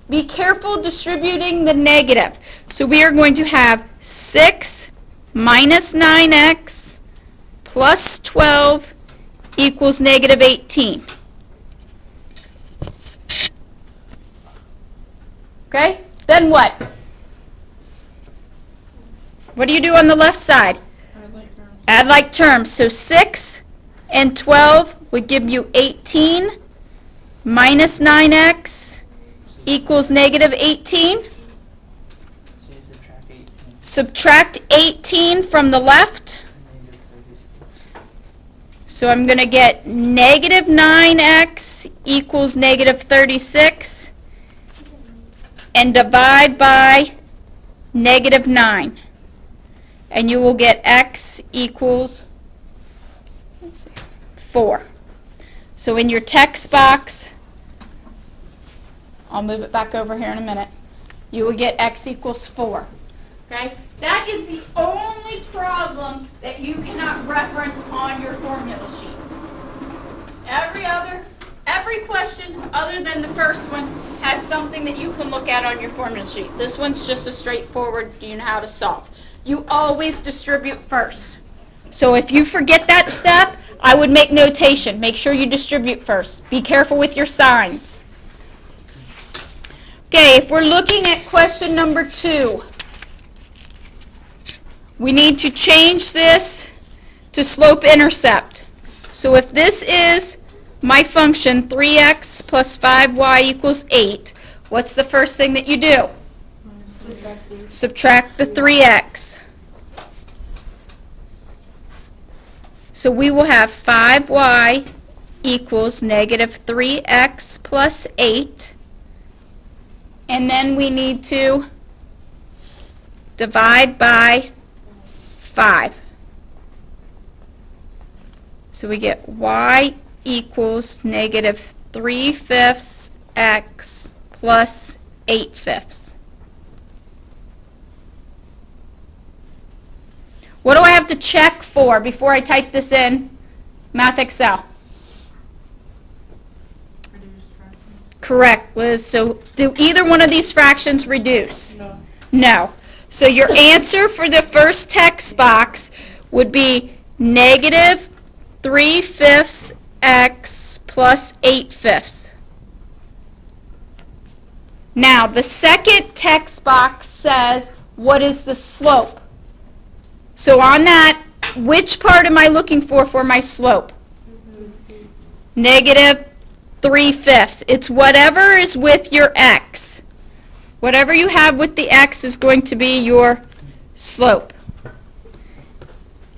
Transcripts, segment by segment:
be careful distributing the negative. So we are going to have 6 minus 9x plus 12 equals negative 18. Okay? Then what? What do you do on the left side? Add like terms. So 6 and 12 would give you 18 minus 9x equals negative 18. So you subtract 18. Subtract 18 from the left. So I'm going to get negative 9x equals negative 36 and divide by negative 9. And you will get x equals 4. So in your text box, I'll move it back over here in a minute, you will get x equals 4. Okay? That is the only problem that you cannot reference on your formula sheet. Every question other than the first one has something that you can look at on your formula sheet. This one's just a straightforward, do you know how to solve? You always distribute first. So if you forget that step, I would make notation. Make sure you distribute first. Be careful with your signs. Okay, if we're looking at question number 2, we need to change this to slope-intercept. So if this is my function, 3x plus 5y equals 8, what's the first thing that you do? Subtract the 3x. So we will have 5y equals negative 3x plus 8. And then we need to divide by 5. So we get y equals negative 3/5 x plus 8/5. What do I have to check for before I type this in Math Excel? Correct, Liz. So do either one of these fractions reduce? No. No. So your answer for the first text box would be negative 3/5 x plus 8/5. Now, the second text box says, what is the slope? So on that, which part am I looking for my slope? Negative 3/5. It's whatever is with your x. Whatever you have with the x is going to be your slope.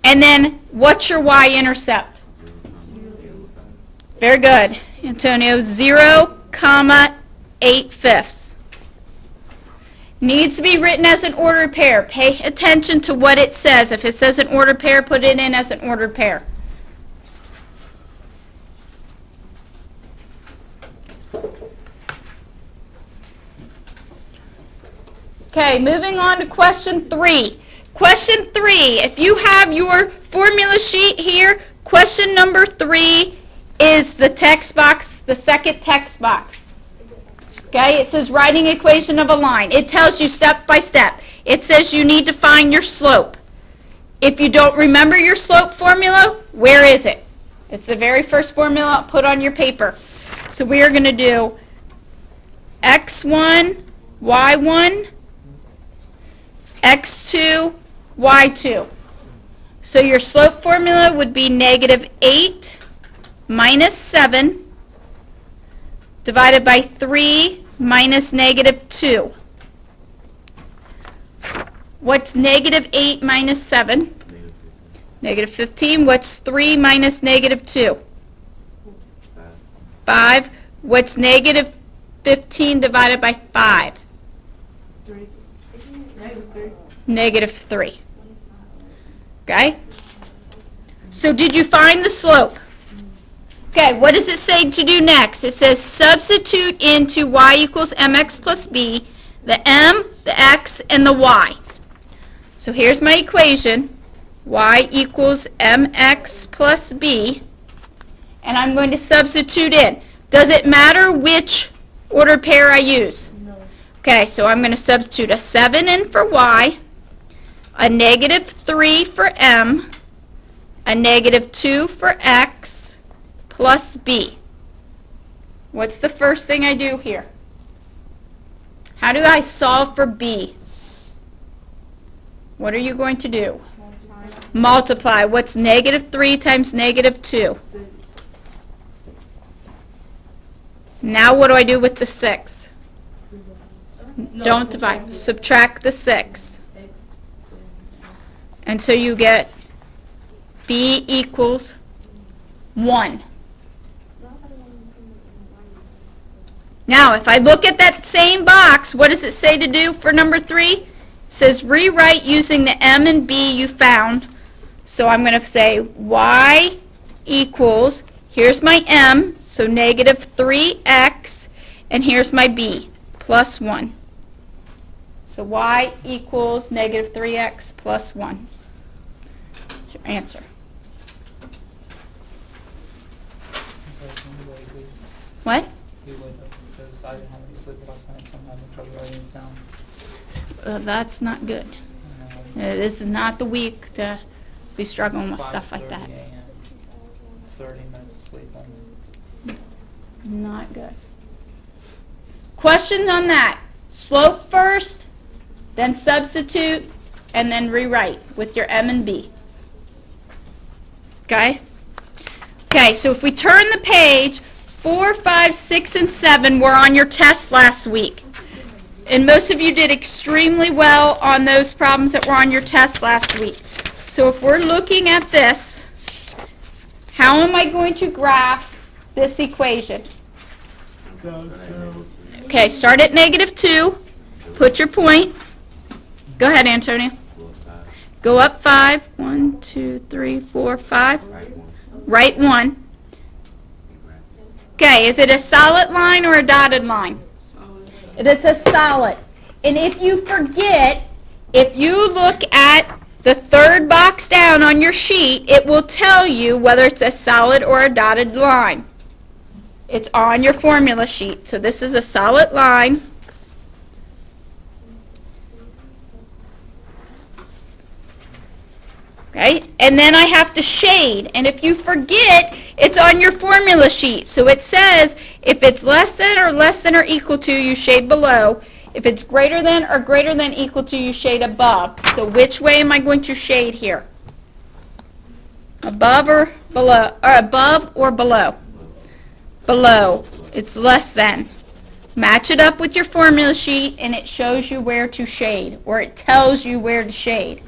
And then, what's your y-intercept? Very good, Antonio. 0,8/5. Needs to be written as an ordered pair. Pay attention to what it says. If it says an ordered pair, put it in as an ordered pair. Okay, moving on to question 3. Question 3, if you have your formula sheet here, question number 3 is the text box, the second text box. Okay, it says writing equation of a line. It tells you step by step. It says you need to find your slope. If you don't remember your slope formula, where is it? It's the very first formula put on your paper. So we are going to do x1, y1, x2, y2. So your slope formula would be negative 8 minus 7 divided by 3 minus negative 2. What's negative 8 minus 7? Negative 15. What's 3 minus negative 2? 5. What's negative 15 divided by 5? Negative 3. Okay? So did you find the slope? Okay, what does it say to do next? It says substitute into y equals mx plus b, the m, the x, and the y. So here's my equation, y equals mx plus b, and I'm going to substitute in. Does it matter which ordered pair I use? No. Okay, so I'm going to substitute a 7 in for y, a negative 3 for m, a negative 2 for x, plus b. What's the first thing I do here? How do I solve for b? What are you going to do? Multiply. What's negative 3 times negative 2? Now what do I do with the 6? Don't divide. Subtract the 6. And so you get b equals 1. Now, if I look at that same box, what does it say to do for number 3? It says rewrite using the m and b you found. So I'm going to say y equals, here's my m, so negative 3x, and here's my b, plus 1. So y equals negative 3x plus 1. That's your answer. What? Because I didn't have any sleep last night, so I'm having trouble writing this down. That's not good. This is not the week to be struggling with stuff like that. 5:30 a.m., 30 minutes of sleep only. Not good. Questions on that? Slope first, then substitute, and then rewrite with your m and b. Okay? Okay, so if we turn the page, 4, 5, 6, and 7 were on your test last week. And most of you did extremely well on those problems that were on your test last week. So if we're looking at this, how am I going to graph this equation? Okay, start at negative 2. Put your point. Go ahead, Antonio. Go up 5. 1, 2, 3, 4, 5. Right 1. Okay, is it a solid line or a dotted line? It is a solid. And if you forget, if you look at the third box down on your sheet, it will tell you whether it's a solid or a dotted line. It's on your formula sheet. So this is a solid line. Okay, and then I have to shade. And if you forget, it's on your formula sheet. So it says if it's less than or equal to, you shade below. If it's greater than equal to, you shade above. So which way am I going to shade here? Above or below? Or above or below? Below. It's less than. Match it up with your formula sheet and it shows you where to shade, or it tells you where to shade.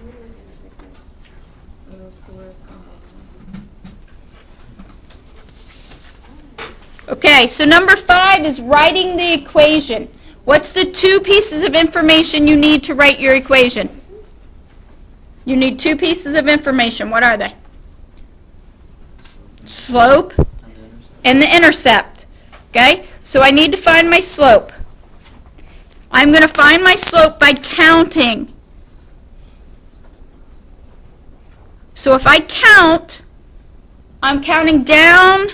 Okay, so number 5 is writing the equation. What's the 2 pieces of information you need to write your equation? You need 2 pieces of information. What are they? Slope and the intercept. Okay, so I need to find my slope. I'm going to find my slope by counting. So if I count, I'm counting down.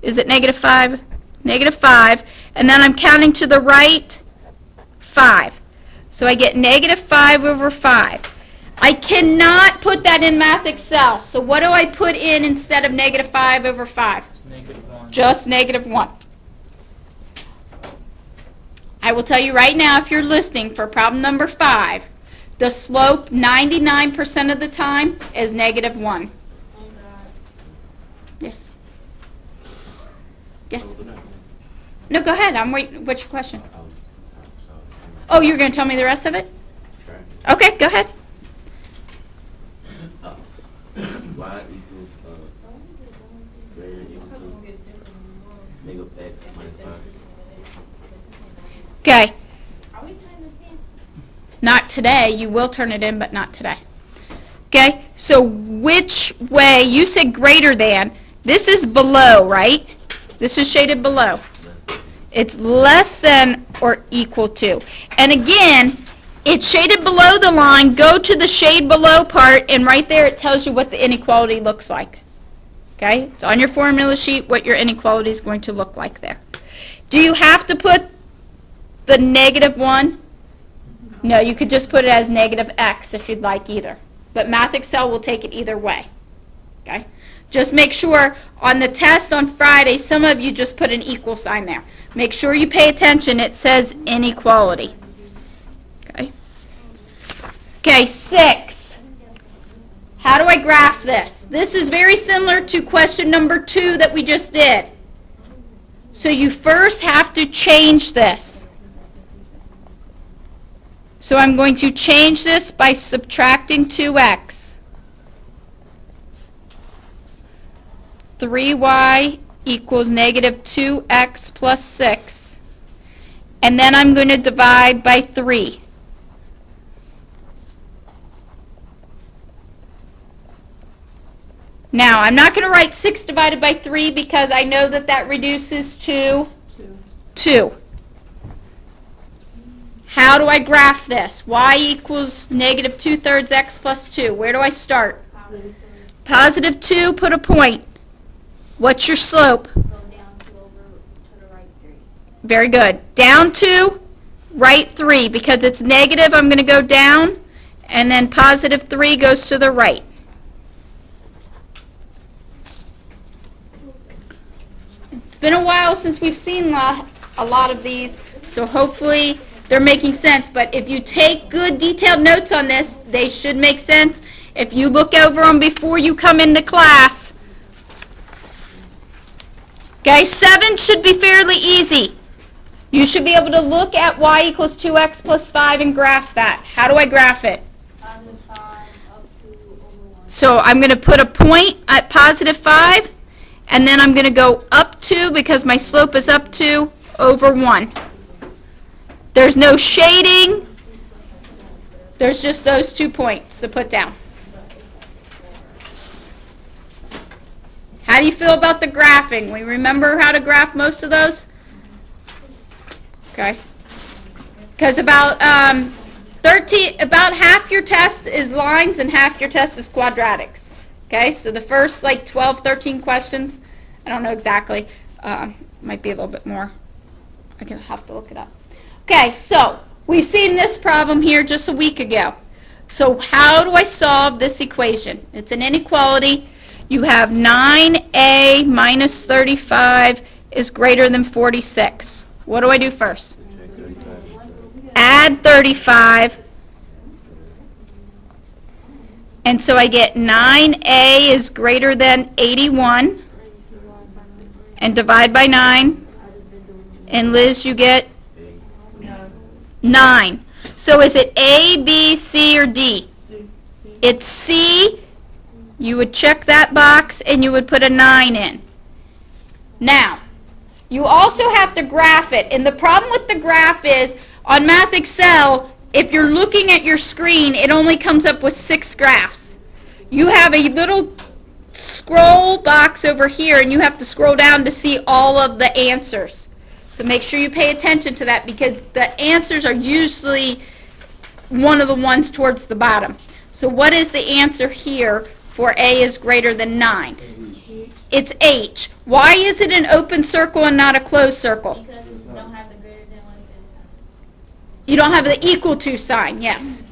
Is it negative 5? Negative 5. And then I'm counting to the right, 5. So I get negative 5 over 5. I cannot put that in Math Excel. So what do I put in instead of negative 5 over 5? Negative 1. Just negative 1. I will tell you right now, if you're listening for problem number 5, the slope 99% of the time is negative 1. Yes. Yes. No, go ahead. I'm waiting. What's your question? Oh, you're going to tell me the rest of it? Okay, go ahead. Y equals greater than equal to negative x minus 5. Okay. Not today. You will turn it in, but not today. Okay, so which way? You said greater than. This is below, right? This is shaded below. It's less than or equal to. And again, it's shaded below the line. Go to the shade below part, and right there it tells you what the inequality looks like. Okay? It's on your formula sheet what your inequality is going to look like there. Do you have to put the negative 1? No, you could just put it as negative x if you'd like either. But Math Excel will take it either way. Okay? Just make sure on the test on Friday, some of you just put an equal sign there. Make sure you pay attention. It says inequality. Okay? Okay, 6. How do I graph this? This is very similar to question number 2 that we just did. So you first have to change this. So I'm going to change this by subtracting 2x. 3y equals negative 2x plus 6. And then I'm going to divide by 3. Now, I'm not going to write 6 divided by 3 because I know that that reduces to 2. How do I graph this? Y equals negative 2/3 x plus 2. Where do I start? Positive 2, put a point. What's your slope? Go down 2 over to the right 3. Very good. Down 2, right 3. Because it's negative, I'm going to go down. And then positive 3 goes to the right. It's been a while since we've seen a lot of these, so hopefully they're making sense. But if you take good detailed notes on this, they should make sense. If you look over them before you come into class. Okay, 7 should be fairly easy. You should be able to look at y equals 2x plus 5 and graph that. How do I graph it? Positive 5 up to over 1. So I'm going to put a point at positive 5, and then I'm going to go up 2 because my slope is up 2 over 1. There's no shading. There's just those 2 points to put down. How do you feel about the graphing? We remember how to graph most of those? Okay. Because about half your test is lines and half your test is quadratics. Okay, so the first like 12, 13 questions, I don't know exactly, might be a little bit more. I'm going to have to look it up. Okay, so we've seen this problem here just a week ago. So how do I solve this equation? It's an inequality. You have 9a minus 35 is greater than 46. What do I do first? Add 35. And so I get 9a is greater than 81. And divide by 9. And Liz, you get 9. So is it A, B, C, or D? It's C. You would check that box and you would put a 9 in. Now, you also have to graph it. And the problem with the graph is, on Math Excel, if you're looking at your screen, it only comes up with 6 graphs. You have a little scroll box over here, and you have to scroll down to see all of the answers. So make sure you pay attention to that because the answers are usually one of the ones towards the bottom. So what is the answer here for A is greater than 9? It's H. Why is it an open circle and not a closed circle? Because you don't have the greater than 1 sign. You don't have the equal to sign, yes.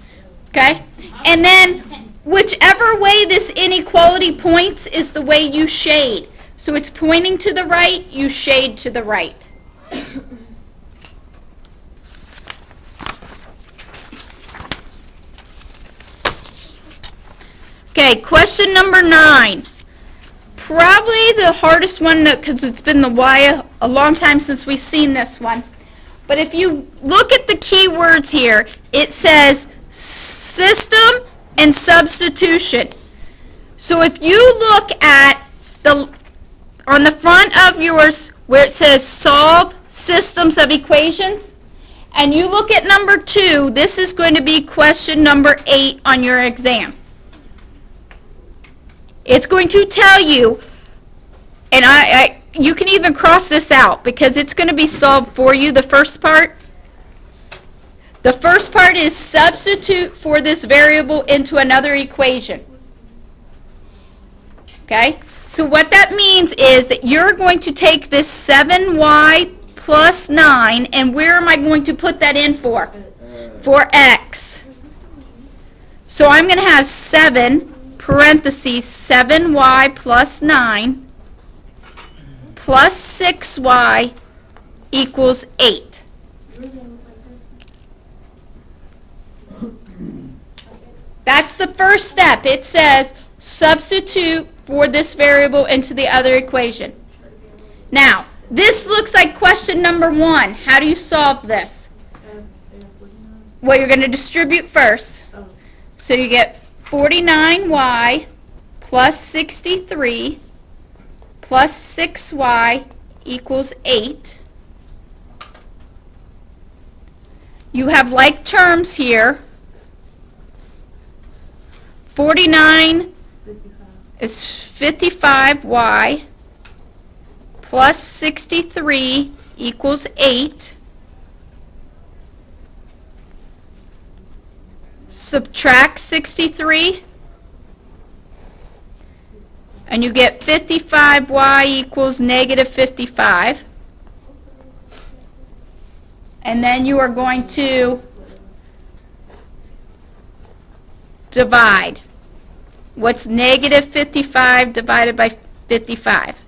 Okay? And then whichever way this inequality points is the way you shade. So it's pointing to the right, you shade to the right. Okay, question number 9. Probably the hardest one because it's been a long time since we've seen this one. But if you look at the key words here, it says system and substitution. So if you look at on the front of yours where it says solve systems of equations, and you look at number 2, this is going to be question number 8 on your exam. It's going to tell you, and you can even cross this out because it's going to be solved for you, the first part. The first part is substitute for this variable into another equation. Okay? So what that means is that you're going to take this 7y plus 9, and where am I going to put that in for? For x. So I'm going to have 7, parentheses, 7y plus 9, plus 6y equals 8. That's the first step. It says substitute for this variable into the other equation. Now, this looks like question number 1. How do you solve this? Well, you're going to distribute first. So you get 49y plus 63 plus 6y equals 8. You have like terms here. 49 is 55y plus 63 equals 8. Subtract 63, and you get 55y equals negative 55. And then you are going to divide. What's negative 55 divided by 55?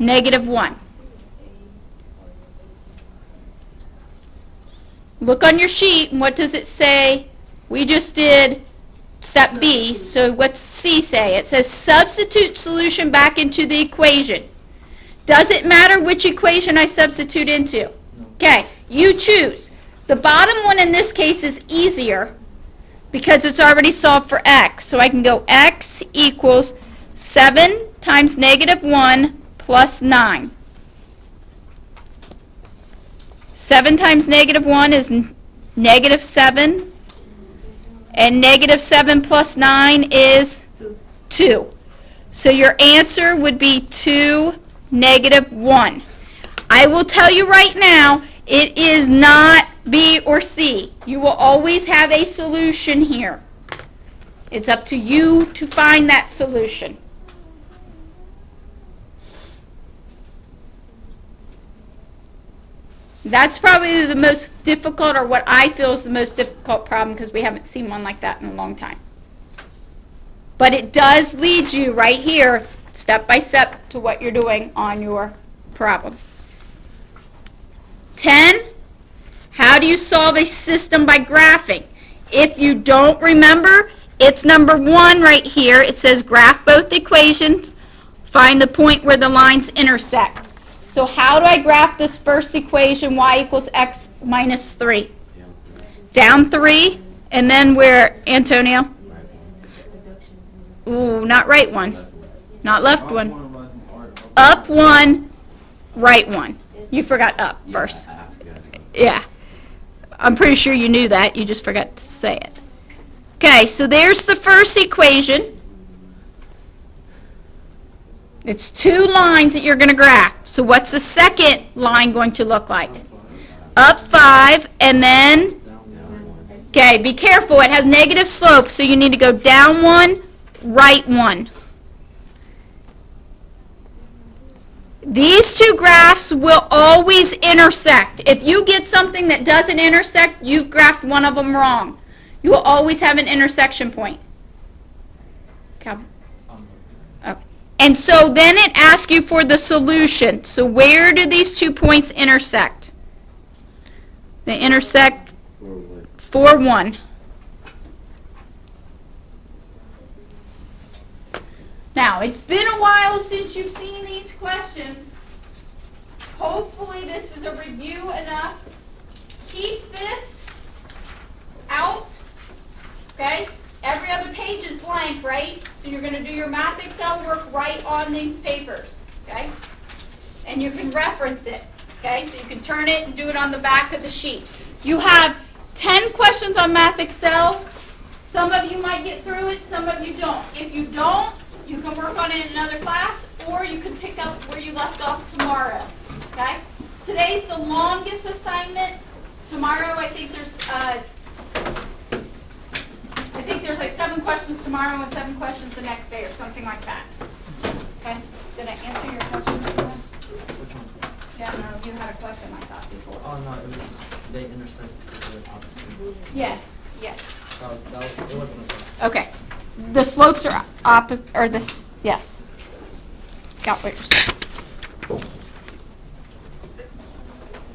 Negative 1. Look on your sheet, and what does it say? We just did step B, so what's C say? It says substitute solution back into the equation. Does it matter which equation I substitute into? Okay, you choose. The bottom one in this case is easier because it's already solved for x. So I can go x equals 7 times negative 1 plus 9. 7 times negative 1 is negative 7, and negative 7 plus 9 is 2. So your answer would be 2, negative 1. I will tell you right now, it is not B or C. You will always have a solution here. It's up to you to find that solution. That's probably the most difficult, or what I feel is the most difficult problem, because we haven't seen one like that in a long time. But it does lead you right here, step by step, to what you're doing on your problem. 10, how do you solve a system by graphing? If you don't remember, it's number 1 right here. It says graph both equations, find the point where the lines intersect. So how do I graph this first equation, y equals x minus 3? Down 3, and then where, Antonio? Ooh, not right 1. Not left 1. Up 1, right 1. You forgot up first. Yeah. I'm pretty sure you knew that. You just forgot to say it. Okay, so there's the first equation. It's 2 lines that you're going to graph. So what's the second line going to look like? Up 5, and then, okay, be careful. It has negative slope, so you need to go down 1, right 1. These 2 graphs will always intersect. If you get something that doesn't intersect, you've graphed one of them wrong. You will always have an intersection point. Calvin? Okay. And so then it asks you for the solution. So where do these 2 points intersect? They intersect 4, 1. Now, it's been a while since you've seen these questions. Hopefully this is a review enough. Keep this out, okay? Every other page is blank, right? So you're going to do your Math Excel work right on these papers, okay? And you can reference it, okay? So you can turn it and do it on the back of the sheet. You have 10 questions on Math Excel. Some of you might get through it, some of you don't. If you don't, you can work on it in another class, or you can pick up where you left off tomorrow, okay? Today's the longest assignment. Tomorrow, I think there's like 7 questions tomorrow and 7 questions the next day, or something like that. Okay? Did I answer your question? Which one? Yeah, no, you had a question like that before. Oh, no, it was, they intersect the opposite. Yes, yes. That was, it wasn't a question. Okay. The slopes are opposite, or this, yes. Got what you're saying.